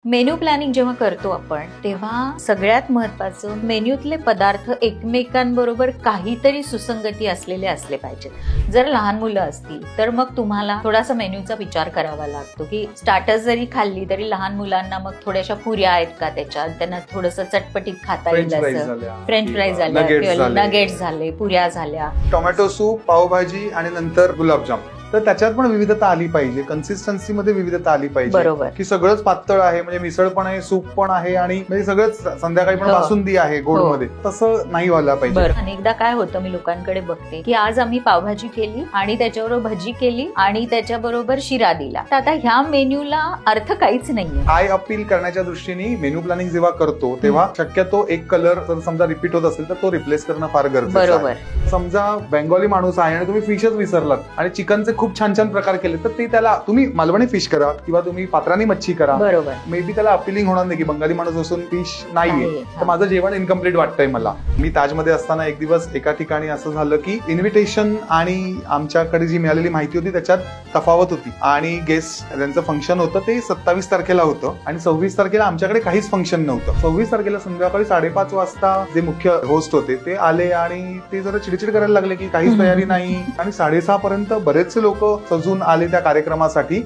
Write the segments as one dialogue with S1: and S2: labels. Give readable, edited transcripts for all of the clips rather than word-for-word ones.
S1: Menu planning जेव्हा करतो आपण तेव्हा सगळ्यात महत्वाचं मेन्यूतले पदार्थ एकमेकांबरोबर काहीतरी सुसंगती असलेले असले पाहिजेत. जर लहान मुलं असतील तर मग तुम्हाला थोडासा मेन्यूचा विचार करावा लागतो की स्टार्टर्स जरी खाल्ली तरी लहान मुलांना मग थोड्याशा पुऱ्या आहेत का त्याच्यात, त्यांना थोडंसं चटपटीत खाता येईल असं. फ्रेंच फ्राईज झाल्या, नगेट्स झाले, पुऱ्या झाल्या,
S2: टोमॅटो सूप, पावभाजी आणि नंतर गुलाबजाम. तर त्याच्यात पण विविधता आली पाहिजे, कन्सिस्टन्सी मध्ये विविधता आली पाहिजे.
S1: बरोबर
S2: की सगळंच पातळ आहे म्हणजे मिसळ पण आहे, सूप पण आहे आणि म्हणजे सगळंच संध्याकाळी पण बासुंदी आहे गोड मध्ये, तसं नाही व्हायला पाहिजे.
S1: अनेकदा काय होतं, मी लोकांकडे बघते की आज आम्ही पावभाजी केली आणि त्याच्याबरोबर भजी केली आणि त्याच्याबरोबर शिरा दिला, तर आता ह्या मेन्यूला अर्थ काहीच नाहीये.
S2: आय अपील करण्याच्या दृष्टीने मेन्यू प्लॅनिंग जेव्हा करतो तेव्हा शक्यतो एक कलर जर समजा रिपीट होत असेल तर तो रिप्लेस करणं फार गरजेचं आहे. समजा बेंगॉली माणूस आहे आणि तुम्ही फिशच विसरलात आणि चिकनचे खूप छान छान प्रकार केले तर ते त्याला तुम्ही मालवणी फिश करा किंवा तुम्ही पात्रानी मच्छी करा,
S1: बरोबर,
S2: मे बी त्याला अपिलिंग होणार नाही की बंगाली माणूस असून फिश नाहीये तर माझं जेवण इनकम्प्लीट वाटतंय मला. मी ताजमध्ये असताना एक दिवस एका ठिकाणी असं झालं की इन्व्हिटेशन आणि आमच्याकडे जी मिळालेली माहिती होती त्याच्यात तफावत होती आणि गेस्ट ज्यांचं फंक्शन होतं ते 27 तारखेला होतं आणि 26 तारखेला आमच्याकडे काहीच फंक्शन नव्हतं. 26 तारखेला संध्याकाळी 5:30 वाजता जे मुख्य होस्ट होते ते आले आणि ते जरा चिडचिड करायला लागले की काहीच तयारी नाही आणि 6:30 पर्यंत बरेचसे लोक सजून आले त्या कार्यक्रमासाठी.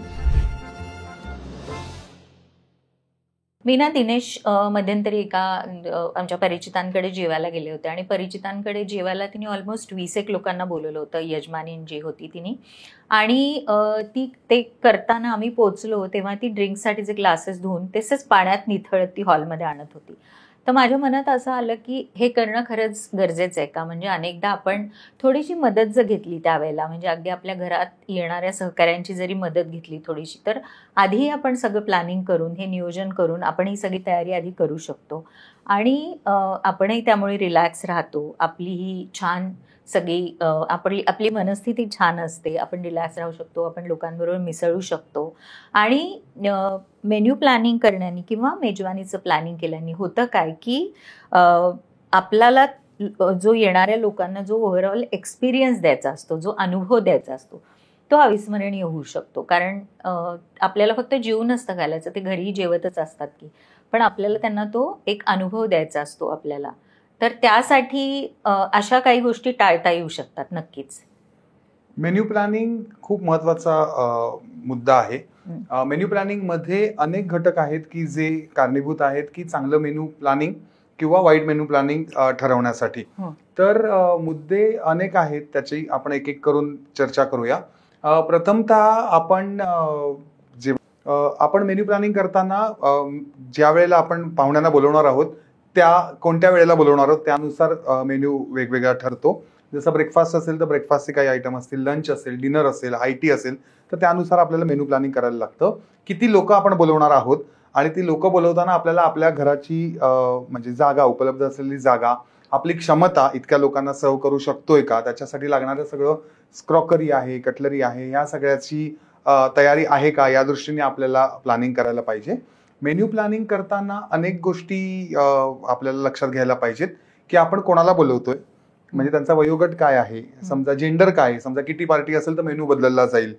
S1: मी ना दिनेश मध्यंतरी एका आमच्या परिचितांकडे जेवायला गेले होते आणि परिचितांकडे जेवायला तिने ऑलमोस्ट 20 लोकांना बोलवलं होतं, यजमानी जी होती तिने. आणि ती ते करताना आम्ही पोहोचलो तेव्हा ती ड्रिंकसाठीचे ग्लासेस धुवून तसेच पाण्यात निथळत ती हॉलमध्ये आणत होती. तर माझ्या मनात असं आलं की हे करणं खरंच गरजेचं आहे का, म्हणजे अनेकदा आपण थोडीशी मदत जर घेतली त्यावेळेला, म्हणजे अगदी आपल्या घरात येणाऱ्या सहकाऱ्यांची जरी मदत घेतली थोडीशी, तर आधी आपण सगळं प्लॅनिंग करून हे नियोजन करून आपण ही सगळी तयारी आधी करू शकतो आणि आपणही त्यामुळे रिलॅक्स राहतो. आपली ही छान सगळी आपली मनस्थिती छान असते, आपण रिलॅक्स राहू शकतो, आपण लोकांबरोबर मिसळू शकतो. आणि मेन्यू प्लॅनिंग करण्याने किंवा मेजवानीचं प्लॅनिंग केल्याने होतं काय की आपल्याला जो येणाऱ्या लोकांना जो ओव्हरऑल एक्सपिरियन्स द्यायचा असतो, जो अनुभव द्यायचा असतो तो अविस्मरणीय होऊ शकतो. कारण आपल्याला फक्त जेवून नसतं घालायचं, ते घरी जेवतच असतात की, पण आपल्याला त्यांना तो एक अनुभव द्यायचा असतो आपल्याला. तर त्यासाठी अशा काही गोष्टी टाळता येऊ शकतात नक्कीच.
S2: मेन्यू प्लॅनिंग खूप महत्वाचा मुद्दा आहे. मेन्यू प्लॅनिंग मध्ये अनेक घटक आहेत की जे कारणीभूत आहेत की चांगलं मेन्यू प्लॅनिंग किंवा वाईट मेन्यू प्लॅनिंग ठरवण्यासाठी. तर मुद्दे अनेक आहेत, त्याची आपण एक एक करून चर्चा करूया. प्रथमतः आपण मेन्यू प्लॅनिंग करताना ज्या वेळेला आपण पाहुण्यांना बोलवणार आहोत त्या कोणत्या वेळेला बोलवणार आहोत त्यानुसार मेन्यू वेगवेगळा ठरतो. जसं ब्रेकफास्ट असेल तर ब्रेकफास्टचे काही आयटम असतील, लंच असेल, डिनर असेल, IT असेल, तर त्यानुसार आपल्याला मेन्यू प्लॅनिंग करायला लागतं. किती लोक आपण बोलवणार आहोत आणि ती लोक बोलवताना आपल्याला आपल्या घराची म्हणजे जागा, उपलब्ध असलेली जागा, आपली क्षमता इतक्या लोकांना सर्व करू शकतोय का, त्याच्यासाठी लागणारं सगळं क्रॉकरी आहे, कटलरी आहे, या सगळ्याची तयारी आहे का, या दृष्टीने आपल्याला प्लॅनिंग करायला पाहिजे. मेन्यू प्लॅनिंग करताना अनेक गोष्टी आपल्याला लक्षात घ्यायला पाहिजेत की आपण कोणाला बोलवतोय, म्हणजे त्यांचा वयोगट काय आहे, समजा जेंडर काय आहे, समजा किटी पार्टी असेल तर मेनू बदलला जाईल,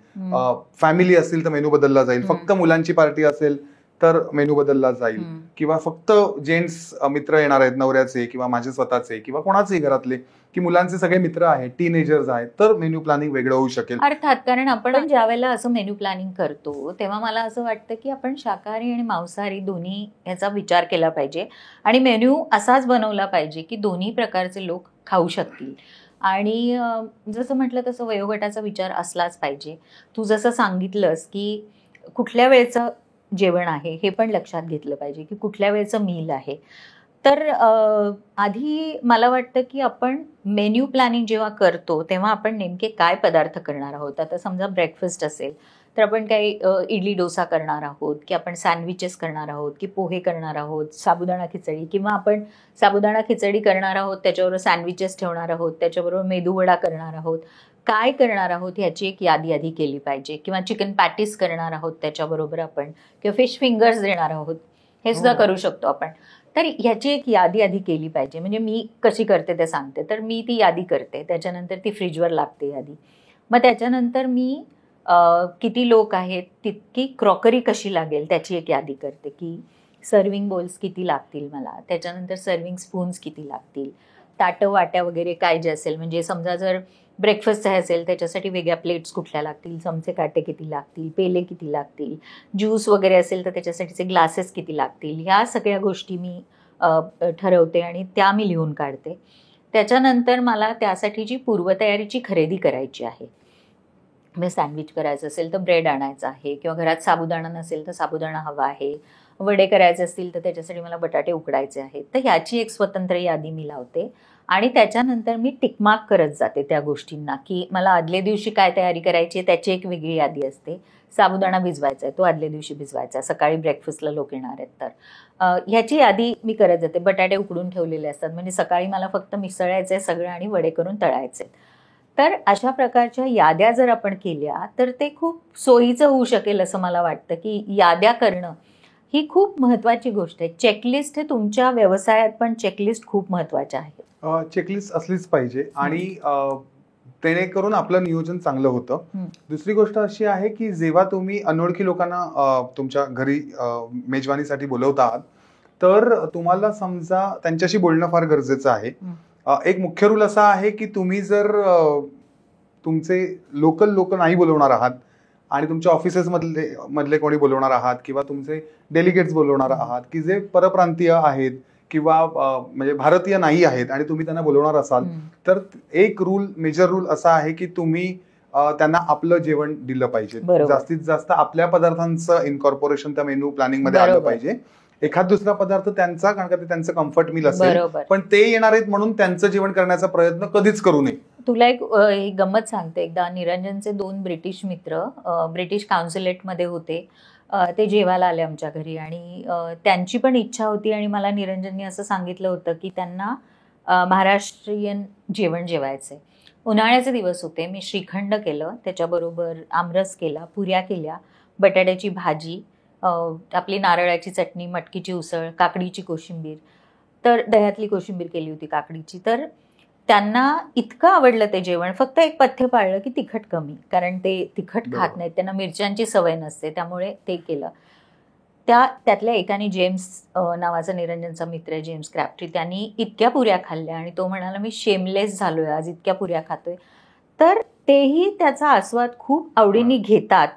S2: फॅमिली असेल तर मेनू बदलला जाईल, फक्त मुलांची पार्टी असेल तर मेनू बदलला जाईल, किंवा फक्त जेंट्स मित्र येणार आहेत नवऱ्याचे किंवा माझे स्वतःचे किंवा कोणाचेही घरातले, की मुलांचे सगळे मित्र आहेत, टीनेजर्स आहेत, तर मेन्यू प्लॅनिंग वेगळं होऊ शकेल.
S1: अर्थात, कारण आपण ज्या वेळेला असं मेन्यू प्लॅनिंग करतो तेव्हा मला असं वाटतं की आपण शाकाहारी आणि मांसाहारी दोन्ही याचा विचार केला पाहिजे आणि मेन्यू असाच बनवला पाहिजे की दोन्ही प्रकारचे लोक खाऊ शकतील. आणि जसं म्हटलं तसं वयोगटाचा विचार असलाच पाहिजे. तू जसं सांगितलंस की कुठल्या वेळेचं जेवण आहे हे पण लक्षात घेतलं पाहिजे की कुठल्या वेळेचं मील आहे. तर आधी मला वाटतं की आपण मेन्यू प्लॅनिंग जेव्हा करतो तेव्हा आपण नेमके काय पदार्थ करणार आहोत. आता समजा ब्रेकफास्ट असेल तर आपण काही इडली डोसा करणार आहोत की आपण सँडविचेस करणार आहोत की पोहे करणार आहोत, साबुदाणा खिचडी, किंवा आपण साबुदाणा खिचडी करणार आहोत त्याच्याबरोबर सँडविचेस ठेवणार आहोत, त्याच्याबरोबर मेदूवडा करणार आहोत, काय करणार आहोत ह्याची एक यादी आधी केली पाहिजे. किंवा चिकन पॅटीस करणार आहोत त्याच्याबरोबर आपण, किंवा फिश फिंगर्स देणार आहोत, हे सुद्धा करू शकतो आपण. तर ह्याची एक यादी आधी केली पाहिजे. म्हणजे मी कशी करते ते सांगते. तर मी ती यादी करते, त्याच्यानंतर ती फ्रीजवर लागते यादी. मग त्याच्यानंतर मी किती लोक आहेत तितकी क्रॉकरी कशी लागेल त्याची एक यादी करते, की सर्विंग बोल्स किती लागतील मला, त्याच्यानंतर सर्विंग स्पून्स किती लागतील, ताटं वाट्या वगैरे काय जे असेल, म्हणजे समजा जर ब्रेकफास्ट असेल त्याच्यासाठी वेगळ्या प्लेट्स कुठल्या लागतील, चमचे काटे किती लागतील, पेले किती लागतील, ज्यूस वगैरे असेल तर त्याच्यासाठीचे ग्लासेस किती लागतील, ह्या सगळ्या गोष्टी मी ठरवते आणि त्या मी लिहून काढते. त्याच्यानंतर मला त्यासाठीची पूर्वतयारीची खरेदी करायची आहे. म्हणजे सँडविच करायचं असेल तर ब्रेड आणायचं आहे, किंवा घरात साबुदाणा नसेल तर साबुदाणा हवा आहे, वडे करायचे असतील तर त्याच्यासाठी मला बटाटे उकडायचे आहेत. तर ह्याची एक स्वतंत्र यादी मी लावते आणि त्याच्यानंतर मी टिकमार्क करत जाते त्या गोष्टींना, की मला आदल्या दिवशी काय तयारी करायची आहे त्याची एक वेगळी यादी असते. साबुदाणा भिजवायचा आहे, तो आदल्या दिवशी भिजवायचा, सकाळी ब्रेकफास्टला लोक येणार आहेत तर ह्याची यादी मी करत जाते. बटाटे उकडून ठेवलेले असतात, म्हणजे सकाळी मला फक्त मिसळायचं आहे सगळं आणि वडे करून तळायचे. तर अशा प्रकारच्या याद्या जर आपण केल्या तर ते खूप सोयीचं होऊ शकेल असं मला वाटतं, की याद्या करणं ही खूप महत्त्वाची गोष्ट आहे. चेकलिस्ट हे तुमच्या व्यवसायात पण चेकलिस्ट खूप महत्त्वाच्या आहेत.
S2: चेकलिस्ट असलीच पाहिजे आणि जेणेकरून आपलं नियोजन चांगलं होतं. दुसरी गोष्ट अशी आहे की जेव्हा तुम्ही अनोळखी लोकांना तुमच्या घरी मेजवानीसाठी बोलवता आहात तर तुम्हाला समजा त्यांच्याशी बोलणं फार गरजेचं आहे. एक मुख्य रूल असा आहे की तुम्ही जर तुमचे लोकल लोक नाही बोलवणार आहात आणि तुमच्या ऑफिसेस मधले कोणी बोलवणार आहात किंवा तुमचे डेलिगेट्स बोलवणार आहात की जे परप्रांतीय आहेत किंवा म्हणजे भारतीय नाही आहेत आणि तुम्ही त्यांना बोलवणार असाल तर एक मेजर रूल असा आहे की तुम्ही त्यांना आपलं जेवण दिलं पाहिजे. जास्तीत जास्त आपल्या पदार्थांचं इन्कॉर्पोरेशन त्या मेन्यू प्लॅनिंग मध्ये आलं पाहिजे. एखाद दुसरा पदार्थ त्यांचा, कारण का ते त्यांचं कम्फर्ट मील असेल, पण ते येणार आहेत म्हणून त्यांचं जेवण करण्याचा प्रयत्न कधीच करू नये.
S1: तुला एक गंमत सांगते. एकदा निरंजनचे 2 ब्रिटिश मित्र ब्रिटिश काउन्सिलेटमध्ये होते. ते जेवायला आले आमच्या घरी आणि त्यांची पण इच्छा होती आणि मला निरंजननी असं सांगितलं होतं की त्यांना महाराष्ट्रीयन जेवण जेवायचंय. उन्हाळ्याचे दिवस होते. मी श्रीखंड केलं, त्याच्याबरोबर आमरस केला, पुऱ्या केल्या, बटाट्याची भाजी, आपली नारळाची चटणी, मटकीची उसळ, काकडीची कोशिंबीर, तर दह्यातली कोशिंबीर केली होती काकडीची. तर त्यांना इतकं आवडलं ते जेवण. फक्त एक पथ्य पाळलं की तिखट कमी, कारण ते तिखट खात नाहीत, त्यांना मिरच्यांची सवय नसते, त्यामुळे ते केलं. त्यातल्या एकाने, जेम्स नावाचा निरंजनचा मित्र आहे, जेम्स क्रॅप्ट्री, त्यांनी इतक्या पुऱ्या खाल्ल्या आणि तो म्हणाला मी शेमलेस झालोय आज, इतक्या पुऱ्या खातोय. तर तेही त्याचा आस्वाद खूप आवडीने घेतात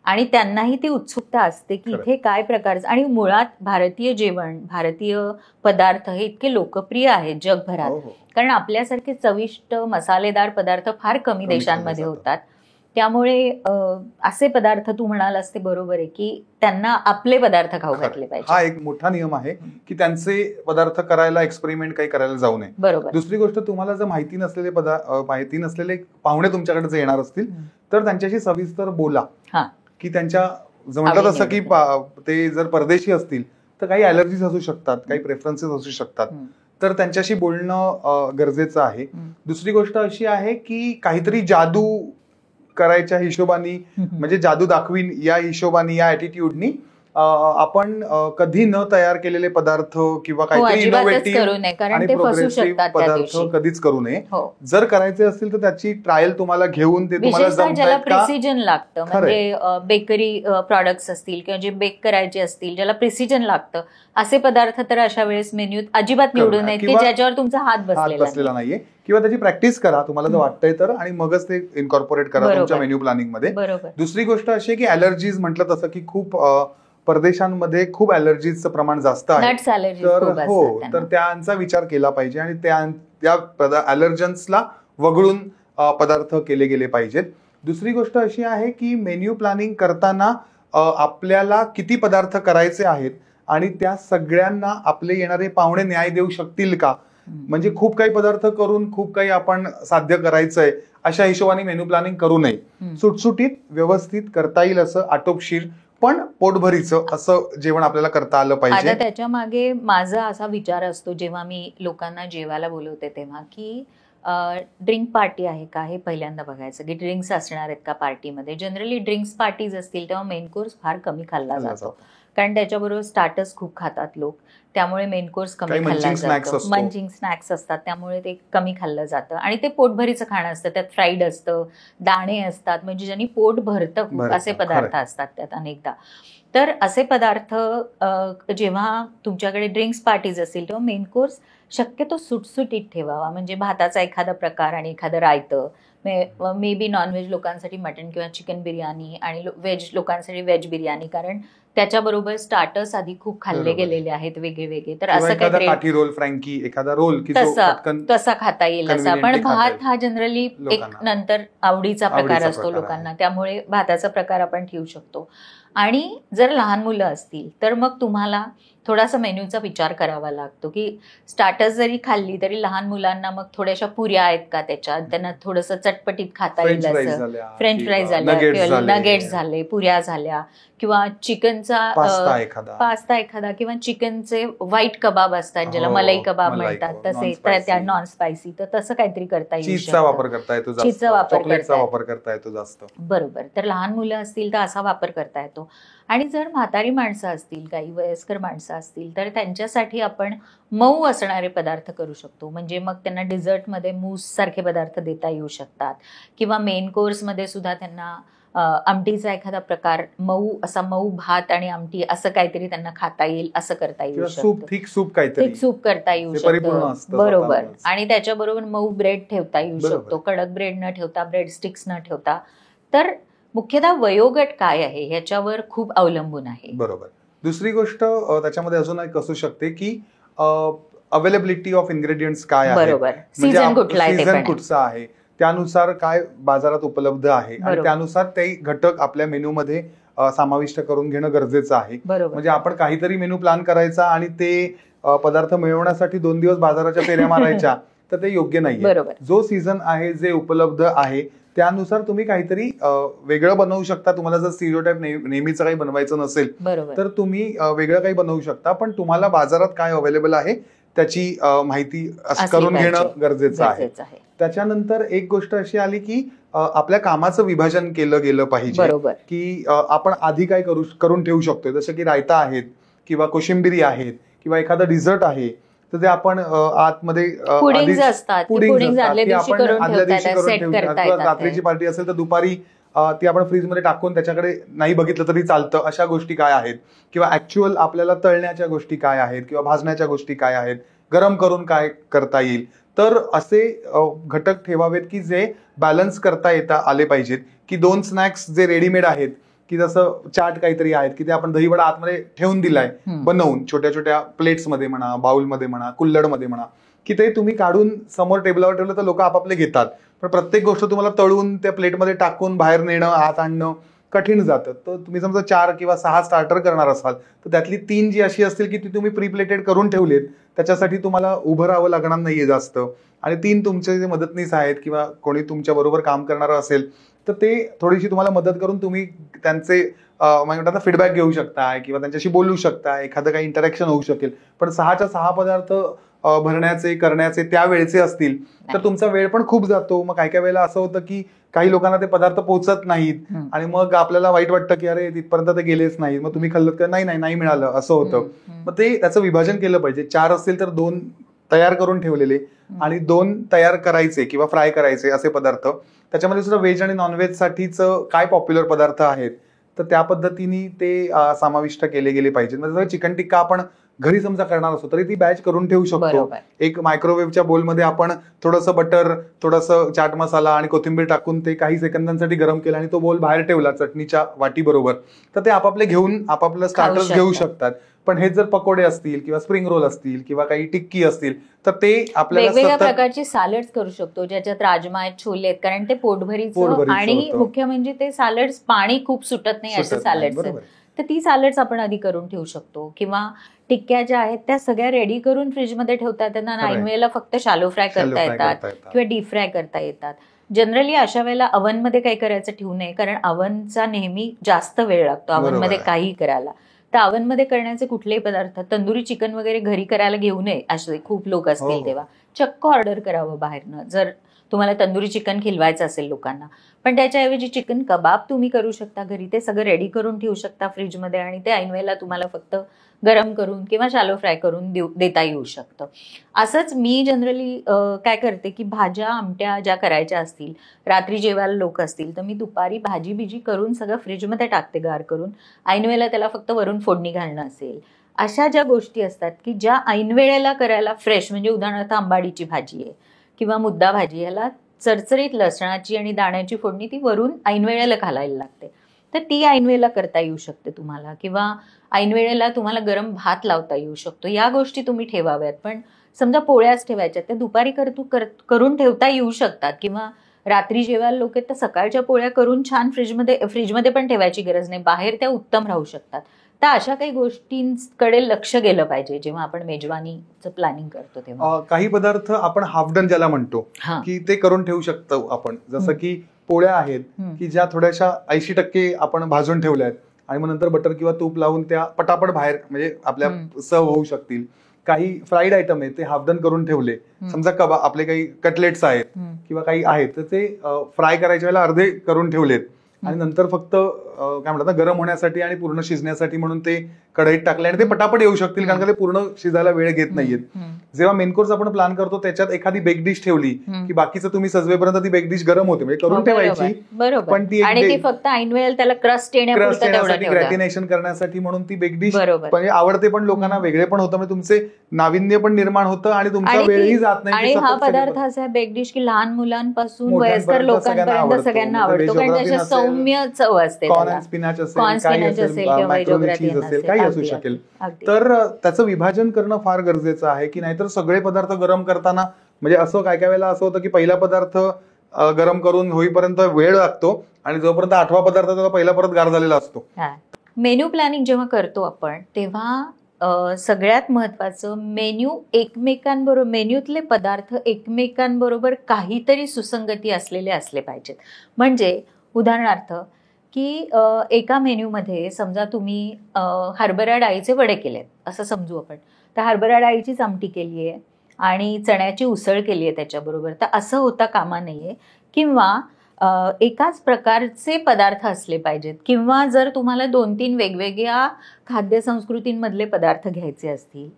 S1: आणि त्यांनाही ती उत्सुकता असते की इथे काय प्रकारचं. आणि मुळात भारतीय जेवण, भारतीय पदार्थ हे इतके लोकप्रिय आहेत जगभरात, कारण आपल्यासारखे चविष्ट मसालेदार पदार्थ फार कमी देशांमध्ये होतात. त्यामुळे असे पदार्थ तू म्हणालास ते बरोबर आहे की त्यांना आपले पदार्थ खाऊ घातले पाहिजे.
S2: हा एक मोठा नियम आहे की त्यांचे पदार्थ करायला, एक्सपेरिमेंट काही करायला जाऊ नये.
S1: बरोबर.
S2: दुसरी गोष्ट, तुम्हाला जर माहिती नसलेले पाहुणे तुमच्याकडे जर येणार असतील तर त्यांच्याशी सविस्तर बोला. की त्यांच्या म्हणतात असं की ते जर परदेशी असतील तर काही अलर्जीज असू शकतात, काही प्रेफरन्सेस असू शकतात, तर त्यांच्याशी बोलणं गरजेचं आहे. दुसरी गोष्ट अशी आहे की काहीतरी जादू करायच्या हिशोबाने, म्हणजे जादू दाखवीन या हिशोबाने, या ऍटिट्यूडनी आपण कधी न तयार केलेले पदार्थ किंवा काहीतरी इनोव्हेटिव्ह आणि प्रोग्रेसिव्ह पदार्थ कधीच करू नये. जर करायचे असतील तर त्याची ट्रायल तुम्हाला घेऊन ते तुम्हाला
S1: ज्याला प्रिसिजन लागतं, म्हणजे बेकरी प्रॉडक्ट्स असतील किंवा जे बेक करायचे असतील, ज्याला प्रिसिजन लागतं, असे पदार्थ तर अशा वेळेस मेन्यूत अजिबात निवडू नयेत की ज्याच्यावर तुमचा हात बसलेला नाहीये.
S2: किंवा त्याची प्रॅक्टिस करा तुम्हाला जर वाटतंय तर, आणि मगच ते इन्कॉर्पोरेट करा तुमच्या मेन्यू प्लॅनिंग मध्ये. दुसरी गोष्ट अशी आहे की अलर्जीज म्हटलं तसं की खूप परदेशांमध्ये खूप अलर्जीजचं प्रमाण जास्त आहे, तर त्यांचा विचार केला पाहिजे आणि त्या अलर्जन्सला वगळून पदार्थ केले गेले पाहिजेत. दुसरी गोष्ट अशी आहे की मेन्यू प्लॅनिंग करताना आपल्याला किती पदार्थ करायचे आहेत आणि त्या सगळ्यांना आपले येणारे पाहुणे न्याय देऊ शकतील का. म्हणजे खूप काही पदार्थ करून खूप काही आपण साध्य करायचंय अशा हिशोबाने मेन्यू प्लॅनिंग करू नये. सुटसुटीत, व्यवस्थित करता येईल असं, आटोपशीर पण पोटभरीचं असं जेवण आपल्याला करता आलं पाहिजे.
S1: आता त्याच्या मागे माझा असा विचार असतो जेव्हा मी लोकांना जेवायला बोलवते तेव्हा, की ड्रिंक पार्टी आहे का हे पहिल्यांदा बघायचं, की ड्रिंक्स असणार आहेत का पार्टीमध्ये. जनरली ड्रिंक्स पार्टीज असतील तेव्हा मेन कोर्स फार कमी खाल्ला जातो, कारण त्याच्याबरोबर स्टार्टर्स खूप खातात लोक, त्यामुळे मेन कोर्स कमी
S2: काही
S1: खाल्ला
S2: munching snacks
S1: जातो.
S2: असतो.
S1: मंचिंग स्नॅक्स असतात त्यामुळे ते कमी खाल्लं जातं आणि ते पोटभरीचं खाणं असतं. त्यात फ्राईड असतं, दाणे असतात, म्हणजे ज्यांनी पोट भरतं खूप
S2: भरतं,
S1: असे पदार्थ
S2: खरंय.
S1: असतात त्यात अनेकदा. तर असे पदार्थ जेव्हा तुमच्याकडे ड्रिंक्स पार्टीज असतील तेव्हा मेन कोर्स शक्यतो सुटसुटीत ठेवावा. म्हणजे भाताचा एखादा प्रकार आणि एखादं रायतं, मे बी नॉनव्हेज लोकांसाठी मटण किंवा चिकन बिर्याणी आणि व्हेज लोकांसाठी व्हेज बिर्याणी, कारण त्याच्याबरोबर स्टार्टर्स आधी खूप खाल्ले
S2: बरोबर.
S1: गेलेले आहेत वेगळे. तर
S2: किंवा
S1: असं
S2: एखादा
S1: काहीतरी
S2: काठी रोल, फ्रँकी, एखादा रोल की जो पटकन
S1: तसा खाता येईल असा. पण
S2: conveniently खाता
S1: भात
S2: येईल
S1: हा जनरली एक
S2: लोकांना.
S1: नंतर आवडीचा प्रकार
S2: आवडीचा
S1: असतो
S2: प्रकार
S1: लोकांना,
S2: आहे.
S1: त्यामुळे भाताचा प्रकार आपण ठेवू शकतो. आणि जर लहान मुलं असतील तर मग तुम्हाला थोडासा मेन्यूचा विचार करावा लागतो की स्टार्टर्स जरी खाल्ली तरी लहान मुलांना मग थोड्याशा पुऱ्या आहेत का त्याच्यात, त्यांना थोडंसं चटपटीत खाता येईल
S2: फ्रेंच फ्राईज
S1: असं.
S2: झाल्या,
S1: फ्रेंच फ्राईज झाल्या, नगेट्स झाले, पुऱ्या झाल्या, किंवा चिकनचा पास्ता एखादा, किंवा चिकनचे व्हाईट कबाब असतात ज्याला मलाई कबाब म्हणतात, तसे त्या नॉन स्पायसी, तर तसं काहीतरी करता येईल.
S2: चीजचा वापर करता येतो,
S1: चीजचा
S2: वापर करता येतो जास्त.
S1: बरोबर. तर लहान मुलं असतील तर असा वापर करता येतो. आणि जर म्हातारी माणसं असतील, काही वयस्कर माणसं असतील, तर त्यांच्यासाठी आपण मऊ असणारे पदार्थ करू शकतो. म्हणजे मग त्यांना डिझर्टमध्ये मूस सारखे पदार्थ देता येऊ शकतात, किंवा मेन कोर्समध्ये सुद्धा त्यांना आमटीचा एखादा प्रकार, मऊ भात आणि आमटी असं काहीतरी त्यांना खाता येईल, असं करता येऊ शकतं.
S2: थिक सूप
S1: करता येऊ शकतं. बरोबर. आणि त्याच्याबरोबर मऊ ब्रेड ठेवता येऊ शकतो, कडक ब्रेड न ठेवता, ब्रेड स्टिक्स न ठेवता. तर मुख्यतः वयोगट काय आहे ह्याच्यावर खूप अवलंबून आहे.
S2: बरोबर. दुसरी गोष्ट त्याच्यामध्ये अजून एक असू शकते की अवेलेबिलिटी ऑफ इन्ग्रेडियंट्स काय आहे,
S1: बरोबर, सीझन
S2: कुठचा आहे, त्यानुसार काय बाजारात उपलब्ध आहे आणि त्यानुसार ते घटक आपल्या मेनू मध्ये समाविष्ट करून घेणं गरजेचं आहे. म्हणजे आपण काहीतरी मेनू प्लॅन करायचा आणि ते पदार्थ मिळवण्यासाठी 2 दिवस बाजाराच्या फेऱ्या मारायच्या तर ते योग्य नाहीये. जो सीझन आहे, जे उपलब्ध आहे त्यानुसार तुम्ही काहीतरी वेगळं बनवू शकता. तुम्हाला जर स्टिरियोटाइप नेहमीच काही बनवायचं नसेल तर तुम्ही वेगळं काही बनवू शकता, पण तुम्हाला बाजारात काय अवेलेबल आहे त्याची माहिती करून घेणं गरजेचं आहे. त्याच्यानंतर एक गोष्ट अशी आली की आपल्या कामाचं विभाजन केलं गेलं पाहिजे, की आपण आधी काय करून ठेवू शकतोय, जसं की रायता आहेत किंवा कोशिंबिरी आहेत किंवा एखादा डिझर्ट आहे, तर ते आपण आतमध्ये रात्रीची पार्टी असेल तर दुपारी ती आपण फ्रीजमध्ये टाकून त्याच्याकडे नाही बघितलं तरी चालतं. अशा गोष्टी काय आहेत, किंवा ऍक्च्युअल आपल्याला तळण्याच्या गोष्टी काय आहेत किंवा भाजण्याच्या गोष्टी काय आहेत, गरम करून काय करता येईल. तर असे घटक ठेवावेत की जे बॅलन्स करता येता आले पाहिजेत. की 2 स्नॅक्स जे रेडीमेड आहेत, की जसं चाट काहीतरी आहेत की ते आपण दहीवडा आतमध्ये ठेवून दिलाय बनवून छोट्या छोट्या प्लेट्समध्ये म्हणा, बाउलमध्ये म्हणा, कुल्हडमध्ये म्हणा, की ते तुम्ही काढून समोर टेबलावर ठेवलं तर लोक आपापले घेतात. पण प्रत्येक गोष्ट तुम्हाला तळून त्या प्लेटमध्ये टाकून बाहेर नेणं, आत आणणं कठीण जातं. तर तुम्ही समजा 4 किंवा 6 स्टार्टर करणार असाल तर त्यातली 3 जी अशी असतील की ती तुम्ही प्री प्लेटेड करून ठेवलीत, त्याच्यासाठी तुम्हाला उभं राहावं लागणार नाहीये जास्त, आणि 3 तुमचे जे मदतनीस आहेत किंवा कोणी तुमच्या बरोबर काम करणारं असेल तर ते थोडीशी तुम्हाला मदत करून तुम्ही त्यांचे म्हणतात फीडबॅक घेऊ शकता किंवा त्यांच्याशी बोलू शकता, एखादं काही इंटरॅक्शन होऊ शकेल. पण 6च्या 6 पदार्थ भरण्याचे करण्याचे त्यावेळेचे असतील तर तुमचा वेळ पण खूप जातो. मग काही वेळेला असं होतं की काही लोकांना ते पदार्थ पोहोचत नाहीत आणि मग आपल्याला वाईट वाटतं की अरे तिथपर्यंत ते गेलेच नाही, मग तुम्ही खाल्लं का नाही मिळालं, असं होतं. मग ते त्याचं विभाजन केलं पाहिजे. 4 असतील तर 2 तयार करून ठेवलेले आणि 2 तयार करायचे किंवा फ्राय करायचे असे पदार्थ. त्याच्यामध्ये सुद्धा व्हेज आणि नॉनव्हेज साठीच काय पॉप्युलर पदार्थ आहेत तर त्या पद्धतीने ते समाविष्ट केले गेले पाहिजेत. म्हणजे चिकन टिक्का आपण घरी समजा करणार असतो तरी ती बॅच करून ठेवू शकतो. एक मायक्रोवेव्हच्या बोलमध्ये आपण थोडंसं बटर, थोडंसं चाट मसाला आणि कोथिंबीर टाकून ते काही सेकंदांसाठी गरम केला आणि तो बोल बाहेर ठेवला चटणीच्या वाटी बरोबर, तर ते आपापले घेऊन आपापलं स्टार्टर्स घेऊ शकतात. पण हे जर पकोडे असतील किंवा स्प्रिंग रोल असतील किंवा काही टिक्की असतील तर ते आपल्याला
S1: वेगवेगळ्या प्रकारची सॅलड्स करू शकतो, ज्याच्यात राजमा आहेत, छोले आहेत, कारण ते पोटभरीचं आणि मुख्य म्हणजे ते सॅलड्स पाणी खूप सुटत नाही असे सॅलड्स आहेत. तर ती सॅलड्स आपण आधी करून ठेवू शकतो. किंवा टिक्क्या ज्या आहेत त्या सगळ्या रेडी करून फ्रीजमध्ये ठेवता येतात. त्यांना 9 वेळेला फक्त शालो फ्राय करता येतात किंवा डीप फ्राय करता येतात. जनरली अशा वेळेला अव्हनमध्ये काही करायचं ठेवू नये, कारण अव्हनचा नेहमी जास्त वेळ लागतो अव्हनमध्ये काही करायला. तर अव्हनमध्ये करण्याचे कुठलेही पदार्थ, तंदुरी चिकन वगैरे घरी करायला घेऊ नये. असे खूप लोक असतील तेव्हा चक्क ऑर्डर करावं बाहेरनं. जर तुम्हाला तंदुरी चिकन खिलवायचं असेल लोकांना, पण त्याच्याऐवजी चिकन कबाब तुम्ही करू शकता घरी. ते सगळं रेडी करून ठेवू शकता फ्रीजमध्ये आणि ते ऐनवेळेला तुम्हाला फक्त गरम करून किंवा शालो फ्राय करून देता येऊ शकतं. असंच मी जनरली काय करते की भाज्या आमट्या ज्या करायच्या असतील, रात्री जेवायला लोक असतील, तर मी दुपारी भाजी बिजी करून सगळं फ्रीजमध्ये टाकते गार करून. ऐनवेळेला त्याला फक्त वरून फोडणी घालणं असेल, अशा ज्या गोष्टी असतात की ज्या ऐनवेळेला करायला फ्रेश, म्हणजे उदाहरणार्थ आंबाडीची भाजी आहे किंवा मुद्दा भाजी, याला चरचरीत लसणाची आणि दाण्याची फोडणी ती वरून ऐनवेळेला घालायला लागते, तर ती ऐनवेळेला करता येऊ शकते तुम्हाला. किंवा ऐनवेळेला तुम्हाला गरम भात लावता येऊ शकतो. या गोष्टी तुम्ही ठेवाव्यात. पण समजा पोळ्याच ठेवायच्या, त्या दुपारी करून ठेवता येऊ शकतात. किंवा रात्री जेवायला लोक आहेत तर सकाळच्या पोळ्या करून छान फ्रीजमध्ये पण ठेवायची गरज नाही, बाहेर त्या उत्तम राहू शकतात. तर अशा काही गोष्टींकडे लक्ष गेलं पाहिजे जेव्हा आपण मेजवानीचं प्लॅनिंग करतो तेव्हा.
S2: काही पदार्थ आपण हाफ डन ज्याला म्हणतो की ते करून ठेवू शकतो आपण, जसं की पोळ्या आहेत की ज्या थोड्याशा 80% आपण भाजून ठेवल्या आहेत आणि मग नंतर बटर किंवा तूप लावून त्या पटापट बाहेर म्हणजे आपल्या सर्व होऊ शकतील. काही फ्राईड आयटम आहेत ते हाफ डन करून ठेवले, समजा कबाब आपले काही कटलेट्स आहेत किंवा काही आहेत तर ते फ्राय करायच्या वेळेला अर्धे करून ठेवलेत आणि नंतर फक्त काय म्हणतात गरम होण्यासाठी आणि पूर्ण शिजण्यासाठी म्हणून ते कढईत टाकले आणि ते पटापट येऊ शकतील, कारण का ते पूर्ण शिजायला वेळ घेत नाहीयेत. जेव्हा मेन कोर्स आपण प्लॅन करतो त्याच्यात एखादी बेक डिश ठेवली की बाकीचं तुम्ही सजवेपर्यंत ती बेक डिश गरम होते, म्हणजे करून ठेवायची,
S1: पण ती फक्त ऐनवेळेला त्याला क्रस्ट येण्यासाठी
S2: ग्रॅटिनेशन करण्यासाठी म्हणून ती बेक डिश म्हणजे आवडते, पण लोकांना वेगळे पण होतं, म्हणजे तुमचे नाविन्य पण निर्माण होतं आणि तुमचा वेळही जात नाही.
S1: आणि हा पदार्थ असा बेक डिश की लहान मुलांपासून वयस्कर लोकांपर्यंत सगळ्यांना आवडतो, कारण त्याच्या सौम्य चव असते.
S2: कॉर्न स्पिनाच असेल, मॅक्रोनी चीज असेल, काही असू शकेल. तर त्याचं विभाजन करणं फार गरजेचं आहे की नाहीतर सगळे पदार्थ गरम करताना म्हणजे असं काय काय वेळेला असं होतं की पहिला पदार्थ गरम करून होईपर्यंत वेळ लागतो आणि जोपर्यंत 8वा पदार्थ त्याचा पहिला परत गार झालेला असतो.
S1: मेन्यू प्लॅनिंग जेव्हा करतो आपण तेव्हा सगळ्यात महत्वाचं मेन्यूतले पदार्थ एकमेकांबरोबर काहीतरी सुसंगती असलेले असले पाहिजेत. म्हणजे उदाहरणार्थ की एका मेन्यूमध्ये समजा तुम्ही हरभरा डाळीचे वडे केलेत असं समजू आपण, तर हरभरा डाळीचीच आमटी केली आहे आणि चण्याची उसळ केली आहे त्याच्याबरोबर, तर असं होता कामा नये. किंवा एकाच प्रकारचे पदार्थ असले पाहिजेत. किंवा जर तुम्हाला 2-3 वेगवेगळ्या खाद्यसंस्कृतींमधले पदार्थ घ्यायचे असतील,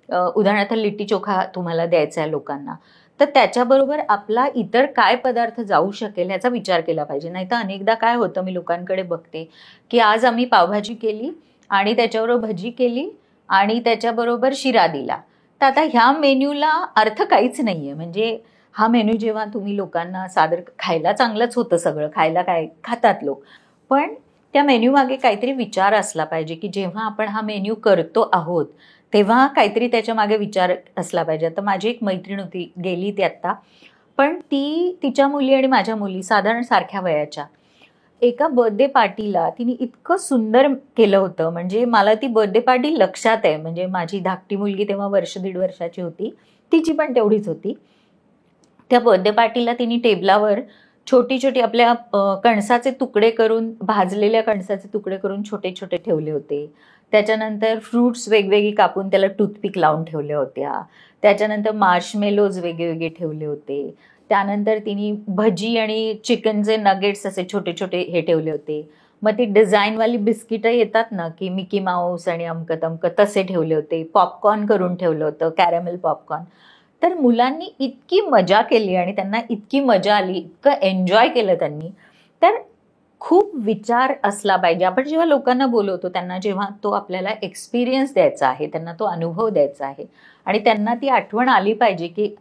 S1: उदाहरणार्थ लिट्टी चोखा तुम्हाला द्यायचा आहे लोकांना, तर त्याच्याबरोबर आपला इतर काय पदार्थ जाऊ शकेल ह्याचा विचार केला पाहिजे. नाही तर अनेकदा काय होतं, मी लोकांकडे बघते की आज आम्ही पावभाजी केली आणि त्याच्याबरोबर भजी केली आणि त्याच्याबरोबर शिरा दिला, तर आता ह्या मेन्यूला अर्थ काहीच नाहीये. म्हणजे हा मेन्यू जेव्हा तुम्ही लोकांना सादर खायला चांगलंच होतं, सगळं खायला काय खातात लोक, पण त्या मेन्यू मागे काहीतरी विचार असला पाहिजे की जेव्हा आपण हा मेन्यू करतो आहोत तेव्हा काहीतरी त्याच्या मागे विचार असला पाहिजे. आता माझी एक मैत्रीण होती, गेली ती आत्ता, पण तिच्या मुली आणि माझ्या मुली साधारण सारख्या वयाच्या, एका बर्थडे पार्टीला तिने इतकं सुंदर केलं होतं. म्हणजे मला ती बर्थडे पार्टी लक्षात आहे. म्हणजे माझी धाकटी मुलगी तेव्हा 1-1.5 वर्षाची होती, तिची पण तेवढीच होती. त्या बर्थडे पार्टीला तिने टेबलावर छोटी छोटी आपल्या कणसाचे तुकडे करून, भाजलेल्या कणसाचे तुकडे करून छोटे छोटे ठेवले होते. त्याच्यानंतर फ्रूट्स वेगवेगळी कापून त्याला टूथपिक लावून ठेवल्या होत्या. त्याच्यानंतर मार्शमेलोज वेगवेगळे ठेवले होते. त्यानंतर तिने भजी आणि चिकनचे नगेट्स असे छोटे छोटे हे ठेवले होते. मग ती डिझाईनवाली बिस्किटं येतात ना की मिकी माऊस आणि अमकं तमकं, तसे ठेवले होते. पॉपकॉर्न करून ठेवलं होतं, कॅरमेल पॉपकॉर्न. तर मुलांनी इतकी मजा केली आणि त्यांना इतकी मजा आली, इतकं एन्जॉय केलं त्यांनी. तर खूप विचार असला पाहिजे. आपण जेव्हा लोकांना बोलवतो त्यांना जेव्हा तो आपल्याला एक्सपिरियन्स द्यायचा आहे, त्यांना तो अनुभव द्यायचा आहे आणि त्यांना ती आठवण आली पाहिजे की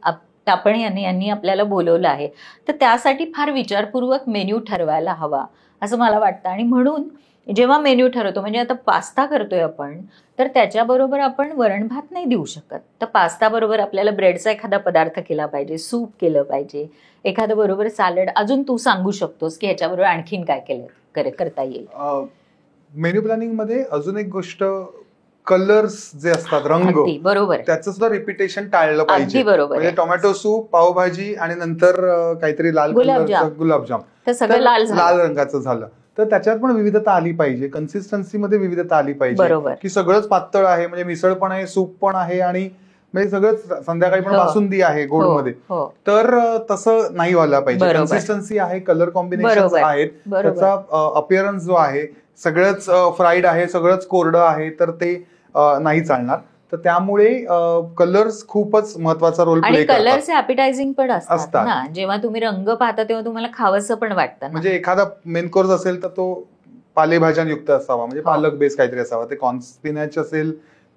S1: आपण यांनी आपल्याला बोलवलं आहे, तर त्यासाठी फार विचारपूर्वक मेन्यू ठरवायला हवा असं मला वाटतं. आणि म्हणून जेव्हा मेन्यू ठरवतो, म्हणजे आता पास्ता करतोय आपण, तर त्याच्याबरोबर आपण वरण भात नाही देऊ शकत. तर पास्ता बरोबर आपल्याला ब्रेडचा एखादा पदार्थ केला पाहिजे, सूप केलं पाहिजे, एखादं बरोबर सॅलड. अजून तू सांगू शकतोस की ह्याच्याबरोबर आणखीन काय केलं करता येईल.
S2: मेन्यू प्लॅनिंग मध्ये अजून एक गोष्ट, कलर्स जे असतात, रंग,
S1: बरोबर,
S2: त्याचं सुद्धा रिपिटेशन टाळलं पाहिजे. म्हणजे टोमॅटो सूप, पावभाजी आणि नंतर काहीतरी लाल गुलाबजाम,
S1: सगळं
S2: लाल रंगाचं झालं, तर त्याच्यात पण विविधता आली पाहिजे. कन्सिस्टन्सी मध्ये विविधता आली पाहिजे की सगळंच पातळ आहे, म्हणजे मिसळ पण आहे, सूप पण आहे आणि म्हणजे सगळंच संध्याकाळी पण
S1: हो.
S2: बासुंदी आहे गोड मध्ये,
S1: हो
S2: तर तसं नाही व्हायला पाहिजे.
S1: बरोबर.
S2: कन्सिस्टन्सी आहे, कलर कॉम्बिनेशन
S1: बरोबर.
S2: आहेत,
S1: बरोबर.
S2: त्याचा अपिअरन्स जो आहे सगळंच फ्राईड आहे, सगळंच कोरडं आहे, तर ते नाही चालणार. तर त्यामुळे कलर्स खूपच महत्वाचा रोल
S1: आणि
S2: प्ले करतात.
S1: कलर्स अपिटायझिंग पण असतात
S2: असतात.
S1: ना, जेव्हा तुम्ही रंग पाहता तेव्हा तुम्हाला खावंसं पण वाटतं ना.
S2: म्हणजे एखादा मेन कोर्स असेल तर तो पालेभाज्यांयुक्त असावा, म्हणजे
S1: हो.
S2: पालक बेस काहीतरी असावा. ते कॉर्न स्पिनॅच असेल,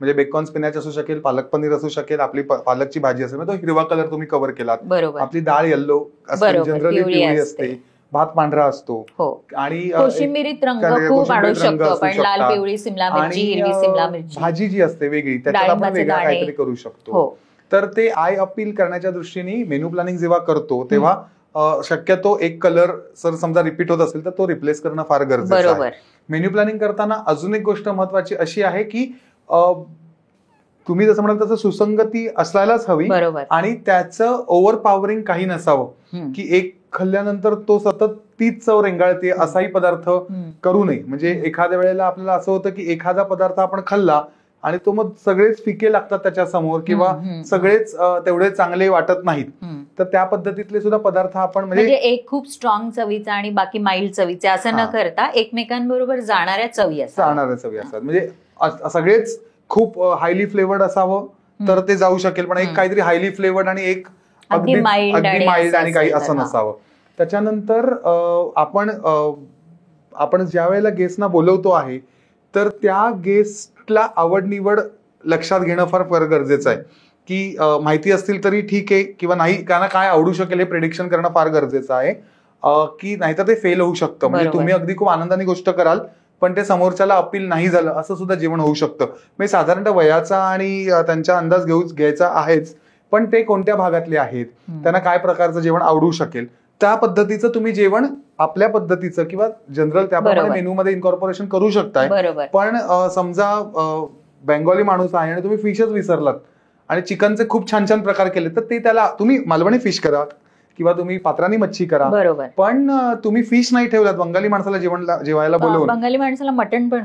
S2: म्हणजे बेकॉन स्पिनॅच असू शकेल, पालक पनीर असू शकेल, आपली पालकची भाजी असेल, म्हणजे तो हिरवा कलर तुम्ही कव्हर केलात.
S1: बरोबर.
S2: आपली डाळ येल्लो असते,
S1: बरोबर,
S2: जनरली
S1: पिवळी
S2: पिवळी
S1: असते.
S2: असते, भात पांढरा असतो.
S1: हो.
S2: आणि
S1: कोशिंबिरीत रंग खूप
S2: कोशिंबीर
S1: आणू
S2: रंग
S1: शकतो
S2: असू
S1: आपण, लाल
S2: शकतात.
S1: पिवळी सिमला मिरची,
S2: आणि
S1: हिरवी सिमला मिरची,
S2: भाजी जी असते वेगळी, त्याच्यात आपण
S1: डाळिंबाचे
S2: वेगळं
S1: दाणे.
S2: काहीतरी करू शकतो.
S1: हो.
S2: तर ते आय अपील करण्याच्या दृष्टीने मेनू प्लॅनिंग जेव्हा करतो तेव्हा शक्यतो एक कलर जर समजा रिपीट होत असेल तर तो रिप्लेस करणं फार गरजेचं आहे.
S1: बरोबर.
S2: मेन्यू प्लॅनिंग करताना अजून एक गोष्ट महत्वाची अशी आहे की तुम्ही जसं म्हणाल तसं सुसंगती असायलाच हवी,
S1: बरोबर.
S2: आणि त्याचं ओव्हर पॉवरिंग काही नसावं की एक खाल्ल्यानंतर तो सतत तीच चव रेंगाळते असाही पदार्थ करू नये. म्हणजे एखाद्या वेळेला आपल्याला असं होतं की एखादा पदार्थ आपण खाल्ला आणि तो मग सगळेच फिके लागतात त्याच्या समोर, किंवा सगळेच तेवढे चांगले वाटत नाहीत. तर त्या पद्धतीतले सुद्धा पदार्थ आपण
S1: म्हणजे एक खूप स्ट्रॉंग चवीचा आणि बाकी माइल्ड चवीचे असं न करता एकमेकांबरोबर जाणाऱ्या चवी
S2: असतात. म्हणजे सगळेच खूप हायली फ्लेवर्ड असावं तर ते जाऊ शकेल, पण एक काहीतरी हायली फ्लेवर्ड आणि एक
S1: अगदी माइल्ड
S2: आणि काही असं नसावं. त्याच्यानंतर आपण ज्या वेळेला गेस्टना बोलवतो आहे तर त्या गेस्टला आवड निवड लक्षात घेणं फार गरजेचं आहे. की माहिती असतील तरी ठीक आहे, किंवा नाही, त्यांना काय आवडू शकेल हे प्रेडिक्शन करणं फार गरजेचं आहे, की नाहीतर ते फेल होऊ शकतं. म्हणजे तुम्ही अगदी खूप आनंदाने गोष्ट कराल पण ते समोरच्याला अपील नाही झालं असं सुद्धा जेवण होऊ शकतं. म्हणजे साधारणतः वयाचा आणि त्यांचा अंदाज घ्यायचा आहेच, पण ते कोणत्या भागातले आहेत, त्यांना काय प्रकारचं जेवण आवडू शकेल, त्या पद्धतीचं तुम्ही जेवण आपल्या पद्धतीचं किंवा जनरल त्याप्रमाणे मेनू मध्ये इन्कॉर्पोरेशन करू शकताय. पण समजा बेंगॉली माणूस आहे आणि तुम्ही फिशच विसरलात आणि चिकनचे खूप छान छान प्रकार केले, तर ते त्याला तुम्ही मालवणी फिश करा किंवा तुम्ही पात्रानी मच्छी करा, पण तुम्ही फिश नाही ठेवलात. बंगाली माणसाला जेवायला बोलवून
S1: बंगाली माणसाला मटण पण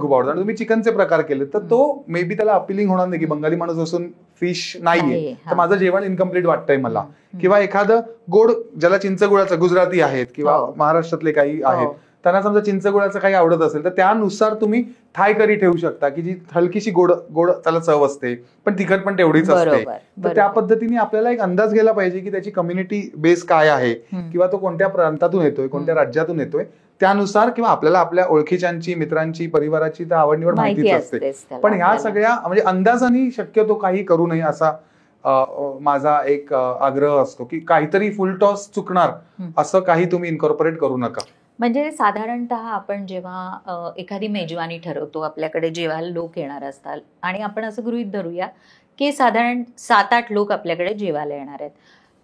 S1: खूप
S2: आवडतं आणि तुम्ही चिकनचे प्रकार केले, तर तो मे बी त्याला अपिलिंग होणार नाही की बंगाली माणूस असून फिश नाहीये, तर माझं जेवण इनकम्प्लीट वाटतंय मला. किंवा एखादं गोड, ज्याला चिंचगुळाचं, गुजराती आहेत किंवा महाराष्ट्रातले काही आहेत, त्यांना समजा चिंचगुळाचं काही आवडत असेल तर त्यानुसार तुम्ही थाय करी ठेवू शकता की जी हलकीशी गोड त्याला चव असते पण तिखट पण तेवढीच असते. तर त्या पद्धतीने आपल्याला एक अंदाज घ्यायला पाहिजे की त्याची कम्युनिटी बेस काय आहे, किंवा तो कोणत्या प्रांतातून येतोय, कोणत्या राज्यातून येतोय, त्यानुसार किंवा आपल्याला आपल्या ओळखीच्यांची, मित्रांची, परिवाराची तर आवड निवड माहितीच असते. पण ह्या सगळ्या म्हणजे अंदाजाने शक्यतो काही करू नये असा माझा एक आग्रह असतो की काहीतरी फुल टॉस चुकणार असं काही तुम्ही इन्कॉर्पोरेट करू नका.
S1: म्हणजे साधारणतः आपण जेव्हा एखादी मेजवानी ठरवतो, आपल्याकडे जेवायला लोक येणार असतात आणि आपण असं गृहीत धरूया की साधारण 7-8 लोक आपल्याकडे जेवायला येणार आहेत,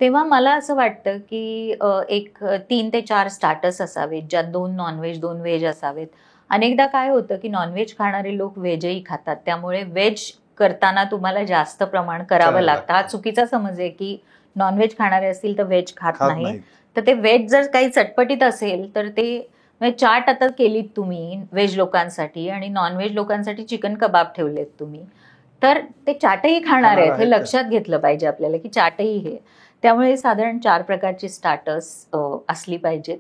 S1: तेव्हा मला असं वाटतं की एक 3 ते 4 स्टार्टर्स असावेत, ज्यात 2 नॉनव्हेज 2 व्हेज असावेत. अनेकदा काय होतं की नॉनव्हेज खाणारे लोक व्हेजही खातात, त्यामुळे व्हेज करताना तुम्हाला जास्त प्रमाण करावं लागतं. हा चुकीचा समज आहे की नॉनव्हेज खाणारे असतील तर व्हेज खात नाही. तर ते व्हेज जर काही चटपटीत असेल तर ते चाट आता केलीत तुम्ही व्हेज लोकांसाठी आणि नॉनव्हेज लोकांसाठी चिकन कबाब ठेवलेत तुम्ही, तर ते चाटही खाणार आहेत हे लक्षात घेतलं पाहिजे आपल्याला की चाटही हे. त्यामुळे साधारण 4 प्रकारची स्टार्टर्स असली पाहिजेत.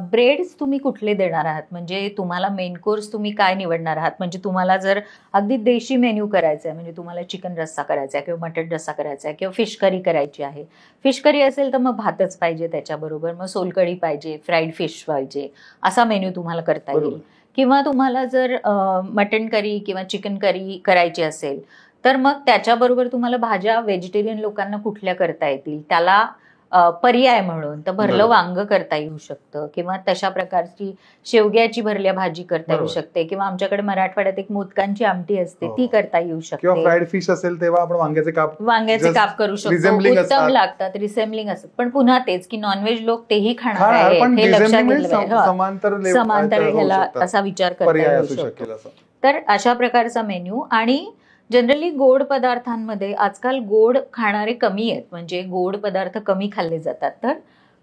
S1: ब्रेड्स तुम्ही कुठले देणार आहात, म्हणजे तुम्हाला मेन कोर्स तुम्ही काय निवडणार आहात. म्हणजे तुम्हाला जर अगदी देशी मेन्यू करायचा आहे, म्हणजे तुम्हाला चिकन रस्सा करायचा आहे किंवा मटन रस्सा करायचा आहे किंवा फिश करी करायची आहे, फिश करी असेल तर मग भातच पाहिजे त्याच्याबरोबर, मग सोलकढी पाहिजे, फ्राईड फिश पाहिजे, असा मेन्यू तुम्हाला करता येईल. किंवा तुम्हाला जर मटन करी किंवा चिकन करी करायची असेल तर मग त्याच्याबरोबर तुम्हाला भाज्या व्हेजिटेरियन लोकांना कुठल्या करता येतील त्याला पर्याय म्हणून तर भरलं वांग करता येऊ शकतं, किंवा तशा प्रकारची शेवग्याची भरल्या भाजी करता येऊ शकते, किंवा आमच्याकडे मराठवाड्यात एक मोदकांची आमटी असते ती करता येऊ शकते.
S2: किंवा फ्राईड फिश असेल तेव्हा आपण वांग्याचे काप
S1: करू शकतो, उत्तम लागतात, रिसेम्बलिंग असतात. पण पुन्हा तेच की नॉनव्हेज लोक तेही खाणार आहेत हे लक्षात घेतलं पाहिजे. समांतर ह्याला असा विचार करता येऊ शकतो. तर अशा प्रकारचा मेन्यू. आणि जनरली गोड पदार्थांमध्ये आजकाल गोड खाणारे कमी आहेत, म्हणजे गोड पदार्थ कमी खाल्ले जातात, तर